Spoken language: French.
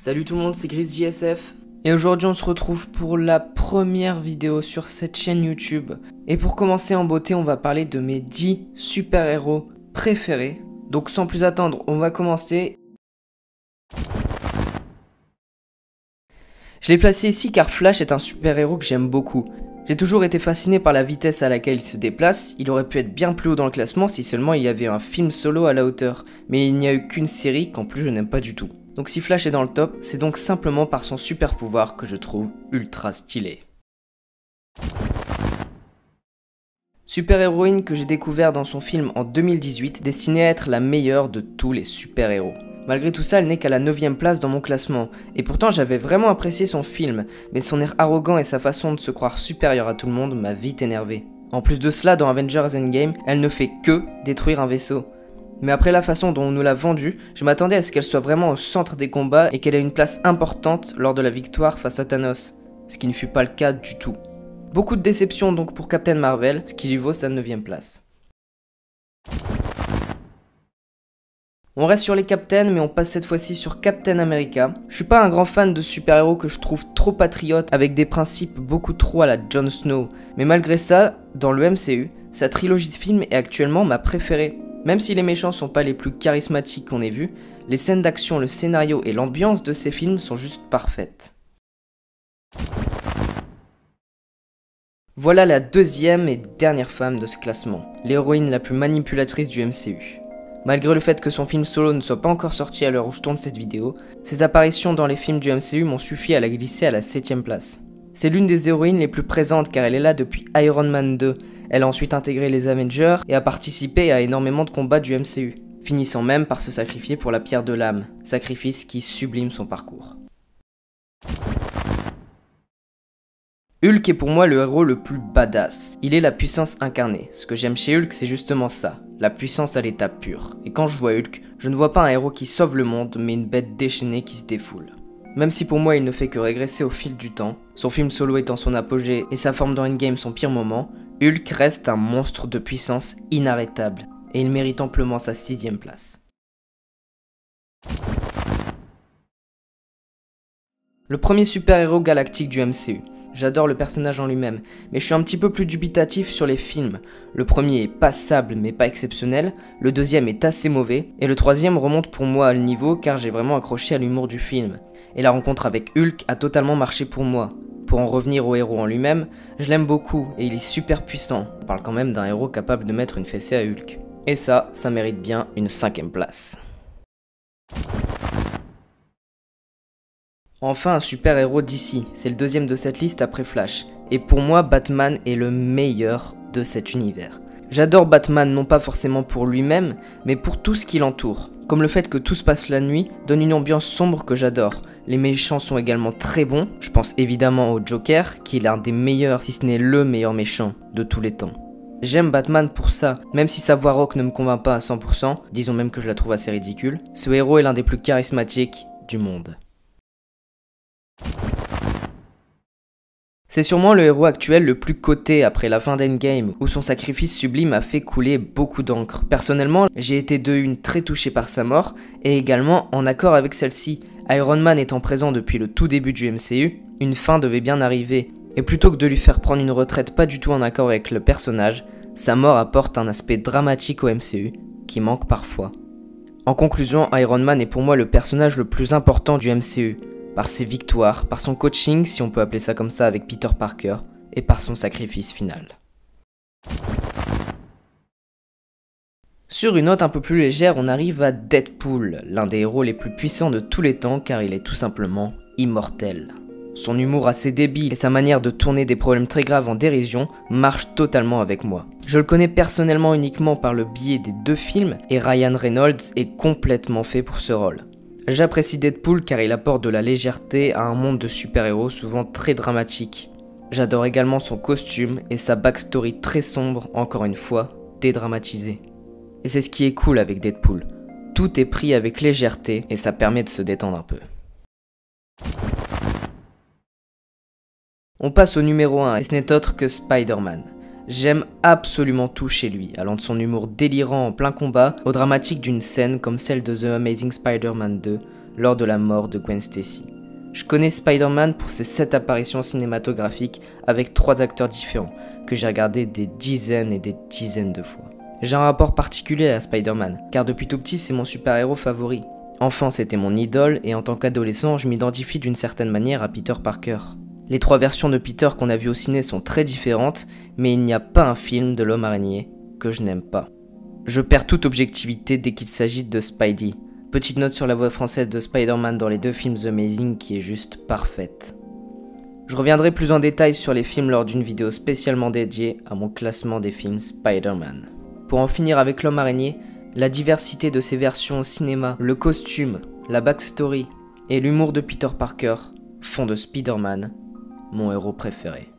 Salut tout le monde, c'est GrisJSF. Et aujourd'hui on se retrouve pour la première vidéo sur cette chaîne YouTube. Et pour commencer en beauté, on va parler de mes 10 super-héros préférés. Donc sans plus attendre, on va commencer. Je l'ai placé ici car Flash est un super-héros que j'aime beaucoup. J'ai toujours été fasciné par la vitesse à laquelle il se déplace. Il aurait pu être bien plus haut dans le classement si seulement il y avait un film solo à la hauteur. Mais il n'y a eu qu'une série qu'en plus je n'aime pas du tout. Donc si Flash est dans le top, c'est donc simplement par son super pouvoir que je trouve ultra stylé. Super-héroïne que j'ai découvert dans son film en 2018, destinée à être la meilleure de tous les super-héros. Malgré tout ça, elle n'est qu'à la 9ème place dans mon classement, et pourtant j'avais vraiment apprécié son film, mais son air arrogant et sa façon de se croire supérieure à tout le monde m'a vite énervé. En plus de cela, dans Avengers Endgame, elle ne fait que détruire un vaisseau. Mais après la façon dont on nous l'a vendue, je m'attendais à ce qu'elle soit vraiment au centre des combats et qu'elle ait une place importante lors de la victoire face à Thanos, ce qui ne fut pas le cas du tout. Beaucoup de déception donc pour Captain Marvel, ce qui lui vaut sa 9ème place. On reste sur les Captains, mais on passe cette fois-ci sur Captain America. Je suis pas un grand fan de super-héros que je trouve trop patriotes avec des principes beaucoup trop à la Jon Snow. Mais malgré ça, dans le MCU, sa trilogie de films est actuellement ma préférée. Même si les méchants sont pas les plus charismatiques qu'on ait vus, les scènes d'action, le scénario et l'ambiance de ces films sont juste parfaites. Voilà la deuxième et dernière femme de ce classement, l'héroïne la plus manipulatrice du MCU. Malgré le fait que son film solo ne soit pas encore sorti à l'heure où je tourne cette vidéo, ses apparitions dans les films du MCU m'ont suffi à la glisser à la 7ème place. C'est l'une des héroïnes les plus présentes car elle est là depuis Iron Man 2, elle a ensuite intégré les Avengers et a participé à énormément de combats du MCU, finissant même par se sacrifier pour la pierre de l'âme, sacrifice qui sublime son parcours. Hulk est pour moi le héros le plus badass. Il est la puissance incarnée. Ce que j'aime chez Hulk, c'est justement ça, la puissance à l'état pur. Et quand je vois Hulk, je ne vois pas un héros qui sauve le monde, mais une bête déchaînée qui se défoule. Même si pour moi il ne fait que régresser au fil du temps, son film solo étant son apogée et sa forme dans Endgame son pire moment, Hulk reste un monstre de puissance inarrêtable, et il mérite amplement sa 6ème place. Le premier super-héros galactique du MCU. J'adore le personnage en lui-même, mais je suis un petit peu plus dubitatif sur les films. Le premier est passable mais pas exceptionnel, le deuxième est assez mauvais, et le troisième remonte pour moi le niveau car j'ai vraiment accroché à l'humour du film. Et la rencontre avec Hulk a totalement marché pour moi. Pour en revenir au héros en lui-même, je l'aime beaucoup et il est super puissant. On parle quand même d'un héros capable de mettre une fessée à Hulk. Et ça mérite bien une 5ème place. Enfin un super-héros d'ici, c'est le deuxième de cette liste après Flash. Et pour moi, Batman est le meilleur de cet univers. J'adore Batman non pas forcément pour lui-même, mais pour tout ce qui l'entoure. Comme le fait que tout se passe la nuit donne une ambiance sombre que j'adore. Les méchants sont également très bons, je pense évidemment au Joker, qui est l'un des meilleurs, si ce n'est le meilleur méchant de tous les temps. J'aime Batman pour ça, même si sa voix rock ne me convainc pas à 100%, disons même que je la trouve assez ridicule, ce héros est l'un des plus charismatiques du monde. C'est sûrement le héros actuel le plus coté après la fin d'Endgame, où son sacrifice sublime a fait couler beaucoup d'encre. Personnellement, j'ai été de une très touché par sa mort, et également en accord avec celle-ci. Iron Man étant présent depuis le tout début du MCU, une fin devait bien arriver, et plutôt que de lui faire prendre une retraite pas du tout en accord avec le personnage, sa mort apporte un aspect dramatique au MCU, qui manque parfois. En conclusion, Iron Man est pour moi le personnage le plus important du MCU, par ses victoires, par son coaching, si on peut appeler ça comme ça, avec Peter Parker, et par son sacrifice final. Sur une note un peu plus légère, on arrive à Deadpool, l'un des héros les plus puissants de tous les temps car il est tout simplement immortel. Son humour assez débile et sa manière de tourner des problèmes très graves en dérision marchent totalement avec moi. Je le connais personnellement uniquement par le biais des 2 films et Ryan Reynolds est complètement fait pour ce rôle. J'apprécie Deadpool car il apporte de la légèreté à un monde de super-héros souvent très dramatique. J'adore également son costume et sa backstory très sombre, encore une fois, dédramatisée. Et c'est ce qui est cool avec Deadpool. Tout est pris avec légèreté et ça permet de se détendre un peu. On passe au numéro 1 et ce n'est autre que Spider-Man. J'aime absolument tout chez lui, allant de son humour délirant en plein combat au dramatique d'une scène comme celle de The Amazing Spider-Man 2, lors de la mort de Gwen Stacy. Je connais Spider-Man pour ses 7 apparitions cinématographiques avec 3 acteurs différents, que j'ai regardé des dizaines et des dizaines de fois. J'ai un rapport particulier à Spider-Man, car depuis tout petit c'est mon super-héros favori. Enfant c'était mon idole, et en tant qu'adolescent je m'identifie d'une certaine manière à Peter Parker. Les 3 versions de Peter qu'on a vues au ciné sont très différentes, mais il n'y a pas un film de l'homme araignée que je n'aime pas. Je perds toute objectivité dès qu'il s'agit de Spidey. Petite note sur la voix française de Spider-Man dans les 2 films The Amazing qui est juste parfaite. Je reviendrai plus en détail sur les films lors d'une vidéo spécialement dédiée à mon classement des films Spider-Man. Pour en finir avec l'homme araignée, la diversité de ses versions au cinéma, le costume, la backstory et l'humour de Peter Parker font de Spider-Man mon héros préféré.